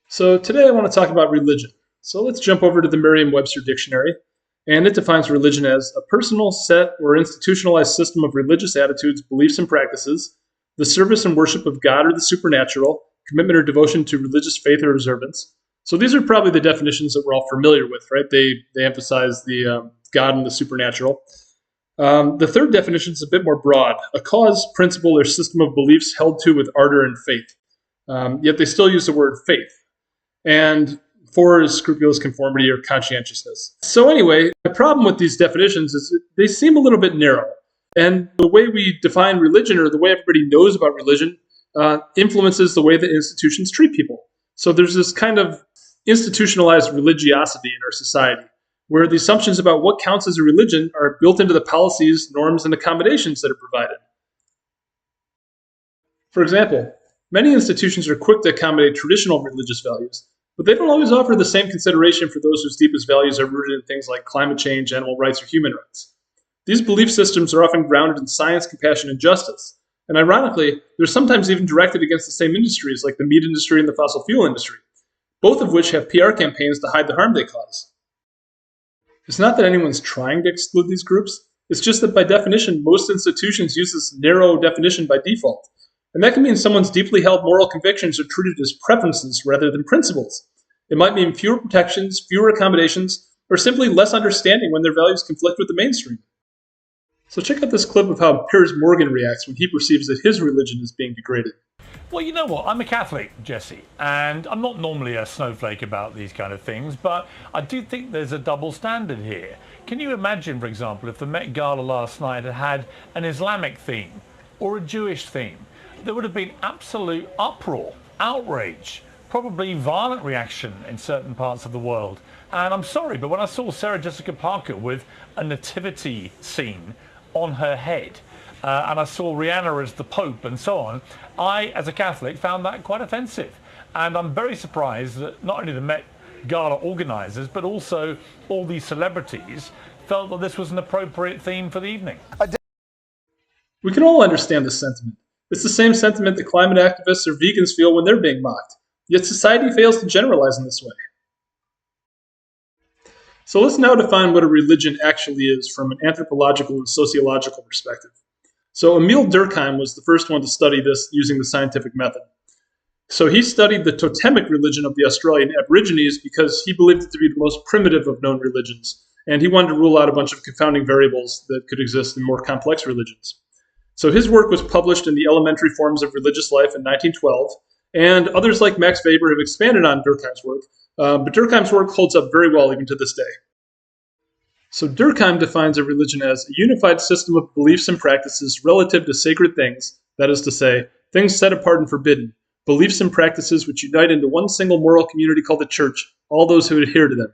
So today I want to talk about religion. So let's jump over to the Merriam-Webster dictionary, and it defines religion as a personal, set, or institutionalized system of religious attitudes, beliefs, and practices, the service and worship of God or the supernatural, commitment or devotion to religious faith or observance. So these are probably the definitions that we're all familiar with, right? They emphasize the God and the supernatural. The third definition is a bit more broad: a cause, principle, or system of beliefs held to with ardor and faith. Yet they still use the word faith. And four is scrupulous conformity or conscientiousness. So anyway, the problem with these definitions is that they seem a little bit narrow. And the way we define religion, or the way everybody knows about religion, influences the way that institutions treat people. So there's this kind of institutionalized religiosity in our society, where the assumptions about what counts as a religion are built into the policies, norms, and accommodations that are provided. For example, many institutions are quick to accommodate traditional religious values, but they don't always offer the same consideration for those whose deepest values are rooted in things like climate change, animal rights, or human rights. These belief systems are often grounded in science, compassion, and justice. And ironically, they're sometimes even directed against the same industries like the meat industry and the fossil fuel industry, both of which have PR campaigns to hide the harm they cause. It's not that anyone's trying to exclude these groups, it's just that by definition, most institutions use this narrow definition by default. And that can mean someone's deeply held moral convictions are treated as preferences rather than principles. It might mean fewer protections, fewer accommodations, or simply less understanding when their values conflict with the mainstream. So check out this clip of how Piers Morgan reacts when he perceives that his religion is being degraded. Well, you know what? I'm a Catholic, Jesse, and I'm not normally a snowflake about these kind of things, but I do think there's a double standard here. Can you imagine, for example, if the Met Gala last night had had an Islamic theme or a Jewish theme? There would have been absolute uproar, outrage, probably violent reaction in certain parts of the world. And I'm sorry, but when I saw Sarah Jessica Parker with a nativity scene on her head, and I saw Rihanna as the Pope and so on, I, as a Catholic, found that quite offensive. And I'm very surprised that not only the Met Gala organisers, but also all these celebrities felt that this was an appropriate theme for the evening. We can all understand this sentiment. It's the same sentiment that climate activists or vegans feel when they're being mocked. Yet society fails to generalize in this way. So let's now define what a religion actually is from an anthropological and sociological perspective. So Emile Durkheim was the first one to study this using the scientific method. So he studied the totemic religion of the Australian Aborigines because he believed it to be the most primitive of known religions, and he wanted to rule out a bunch of confounding variables that could exist in more complex religions. So his work was published in the Elementary Forms of Religious Life in 1912, and others like Max Weber have expanded on Durkheim's work, but Durkheim's work holds up very well even to this day. So Durkheim defines a religion as a unified system of beliefs and practices relative to sacred things, that is to say, things set apart and forbidden, beliefs and practices which unite into one single moral community called the Church, all those who adhere to them.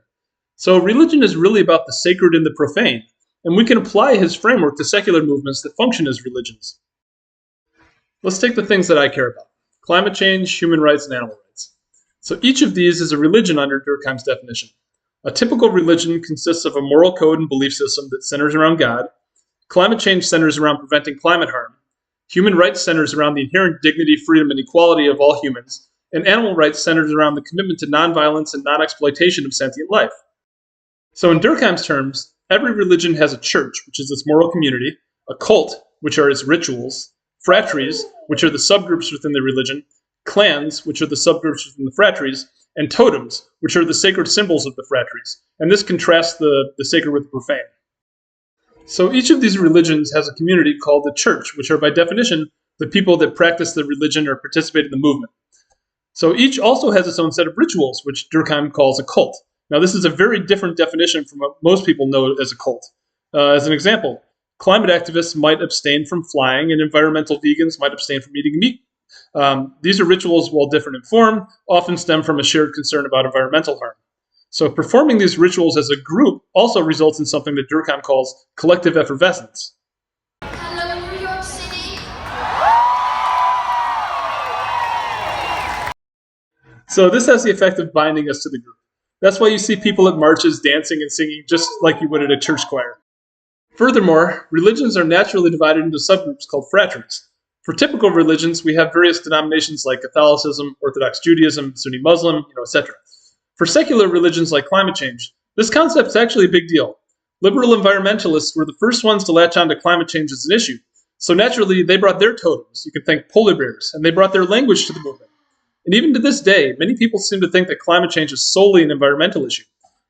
So religion is really about the sacred and the profane, and we can apply his framework to secular movements that function as religions. Let's take the things that I care about: climate change, human rights, and animal rights. So each of these is a religion under Durkheim's definition. A typical religion consists of a moral code and belief system that centers around God. Climate change centers around preventing climate harm. Human rights centers around the inherent dignity, freedom, and equality of all humans. And animal rights centers around the commitment to nonviolence and non-exploitation of sentient life. So in Durkheim's terms, every religion has a church, which is its moral community, a cult, which are its rituals, phratries, which are the subgroups within the religion, clans, which are the subgroups within the phratries, and totems, which are the sacred symbols of the phratries. And this contrasts the sacred with the profane. So each of these religions has a community called the church, which are by definition the people that practice the religion or participate in the movement. So each also has its own set of rituals, which Durkheim calls a cult. Now this is a very different definition from what most people know as a cult. As an example, climate activists might abstain from flying, and environmental vegans might abstain from eating meat. These are rituals, while different in form, often stem from a shared concern about environmental harm. So performing these rituals as a group also results in something that Durkheim calls collective effervescence. Hello, New York City. So this has the effect of binding us to the group. That's why you see people at marches dancing and singing just like you would at a church choir. Furthermore, religions are naturally divided into subgroups called phratries. For typical religions, we have various denominations like Catholicism, Orthodox Judaism, Sunni Muslim, etc. For secular religions like climate change, this concept is actually a big deal. Liberal environmentalists were the first ones to latch on to climate change as an issue. So naturally, they brought their totems. You can think polar bears, and they brought their language to the movement. And even to this day, many people seem to think that climate change is solely an environmental issue.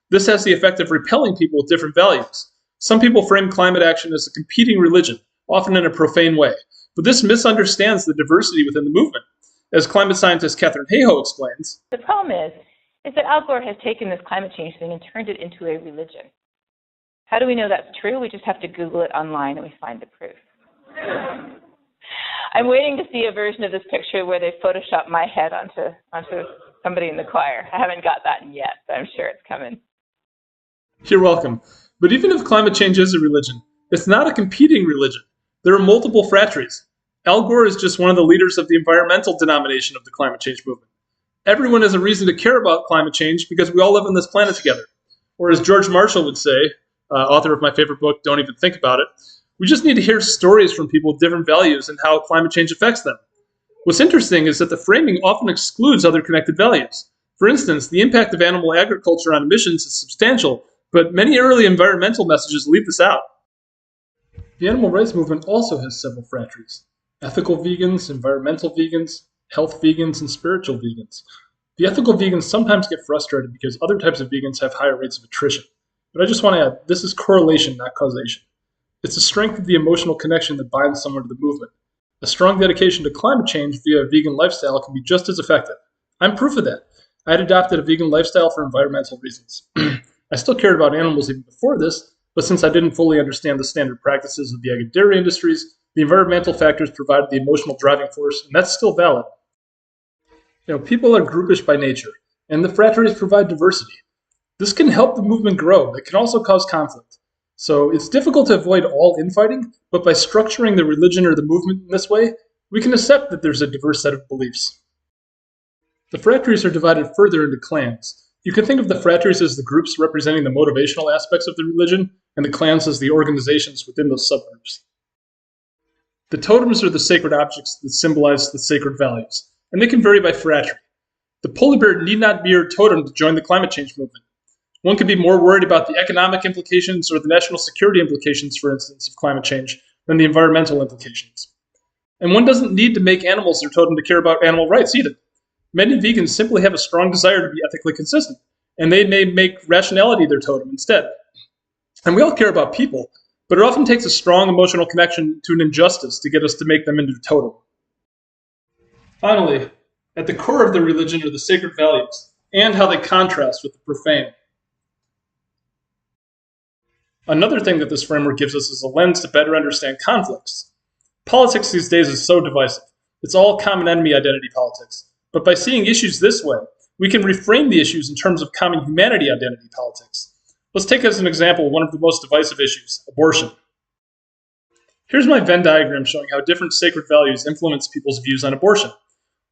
This has the effect of repelling people with different values. Some people frame climate action as a competing religion, often in a profane way. But this misunderstands the diversity within the movement. As climate scientist Catherine Hayhoe explains, the problem is that Al Gore has taken this climate change thing and turned it into a religion. How do we know that's true? We just have to Google it online and we find the proof. I'm waiting to see a version of this picture where they Photoshop my head onto somebody in the choir. I haven't got that yet, but I'm sure it's coming. You're welcome. But even if climate change is a religion, it's not a competing religion. There are multiple phratries. Al Gore is just one of the leaders of the environmental denomination of the climate change movement. Everyone has a reason to care about climate change because we all live on this planet together. Or as George Marshall would say, author of my favorite book, Don't Even Think About It, we just need to hear stories from people with different values and how climate change affects them. What's interesting is that the framing often excludes other connected values. For instance, the impact of animal agriculture on emissions is substantial, but many early environmental messages leave this out. The animal rights movement also has several phratries: ethical vegans, environmental vegans, health vegans, and spiritual vegans. The ethical vegans sometimes get frustrated because other types of vegans have higher rates of attrition. But I just want to add, this is correlation, not causation. It's the strength of the emotional connection that binds someone to the movement. A strong dedication to climate change via a vegan lifestyle can be just as effective. I'm proof of that. I had adopted a vegan lifestyle for environmental reasons. I still cared about animals even before this, but since I didn't fully understand the standard practices of the egg and dairy industries, the environmental factors provided the emotional driving force, and that's still valid. People are groupish by nature, and the phratries provide diversity. This can help the movement grow, but it can also cause conflict. So it's difficult to avoid all infighting, but by structuring the religion or the movement in this way, we can accept that there's a diverse set of beliefs. The phratries are divided further into clans. You can think of the phratries as the groups representing the motivational aspects of the religion, and the clans as the organizations within those subgroups. The totems are the sacred objects that symbolize the sacred values, and they can vary by phratry. The polar bear need not be your totem to join the climate change movement. One could be more worried about the economic implications or the national security implications, for instance, of climate change than the environmental implications. And one doesn't need to make animals their totem to care about animal rights either. Many vegans simply have a strong desire to be ethically consistent, and they may make rationality their totem instead. And we all care about people, but it often takes a strong emotional connection to an injustice to get us to make them into a totem. Finally, at the core of the religion are the sacred values, and how they contrast with the profane. Another thing that this framework gives us is a lens to better understand conflicts. Politics these days is so divisive. It's all common enemy identity politics. But by seeing issues this way, we can reframe the issues in terms of common humanity identity politics. Let's take as an example one of the most divisive issues, abortion. Here's my Venn diagram showing how different sacred values influence people's views on abortion.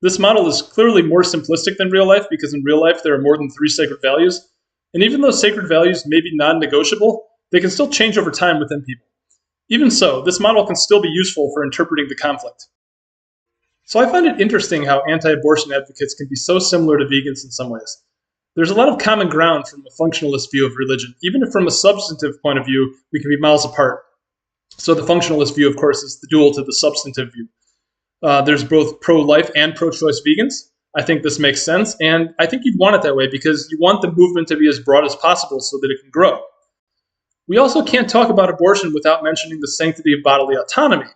This model is clearly more simplistic than real life because in real life there are more than 3 sacred values. And even though sacred values may be non-negotiable, they can still change over time within people. Even so, this model can still be useful for interpreting the conflict. So I find it interesting how anti-abortion advocates can be so similar to vegans in some ways. There's a lot of common ground from a functionalist view of religion. Even if from a substantive point of view, we can be miles apart. So the functionalist view, of course, is the dual to the substantive view. There's both pro-life and pro-choice vegans. I think this makes sense, and I think you'd want it that way because you want the movement to be as broad as possible so that it can grow. We also can't talk about abortion without mentioning the sanctity of bodily autonomy.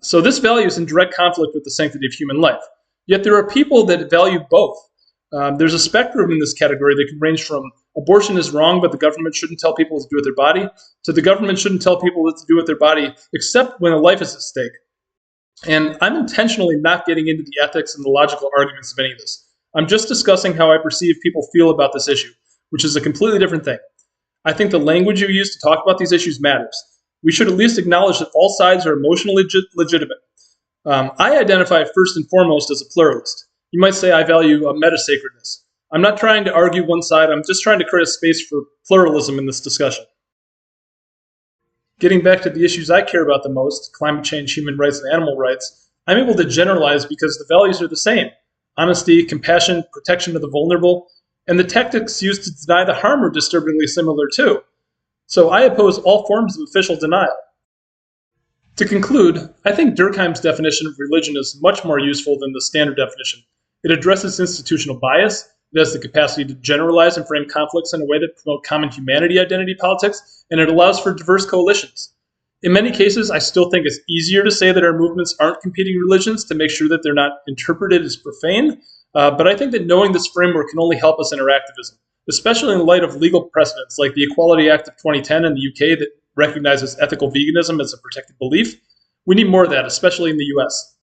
So this value is in direct conflict with the sanctity of human life. Yet there are people that value both. There's a spectrum in this category that can range from abortion is wrong, but the government shouldn't tell people what to do with their body, to the government shouldn't tell people what to do with their body, except when a life is at stake. And I'm intentionally not getting into the ethics and the logical arguments of any of this. I'm just discussing how I perceive people feel about this issue, which is a completely different thing. I think the language you use to talk about these issues matters. We should at least acknowledge that all sides are emotionally legitimate. I identify first and foremost as a pluralist. You might say I value meta-sacredness. I'm not trying to argue one side, I'm just trying to create a space for pluralism in this discussion. Getting back to the issues I care about the most, climate change, human rights, and animal rights, I'm able to generalize because the values are the same: honesty, compassion, protection of the vulnerable, and the tactics used to deny the harm are disturbingly similar too. So I oppose all forms of official denial. To conclude, I think Durkheim's definition of religion is much more useful than the standard definition. It addresses institutional bias, it has the capacity to generalize and frame conflicts in a way that promote common humanity identity politics, and it allows for diverse coalitions. In many cases, I still think it's easier to say that our movements aren't competing religions to make sure that they're not interpreted as profane, but I think that knowing this framework can only help us in our activism, especially in light of legal precedents like the Equality Act of 2010 in the UK that recognizes ethical veganism as a protected belief. We need more of that, especially in the US.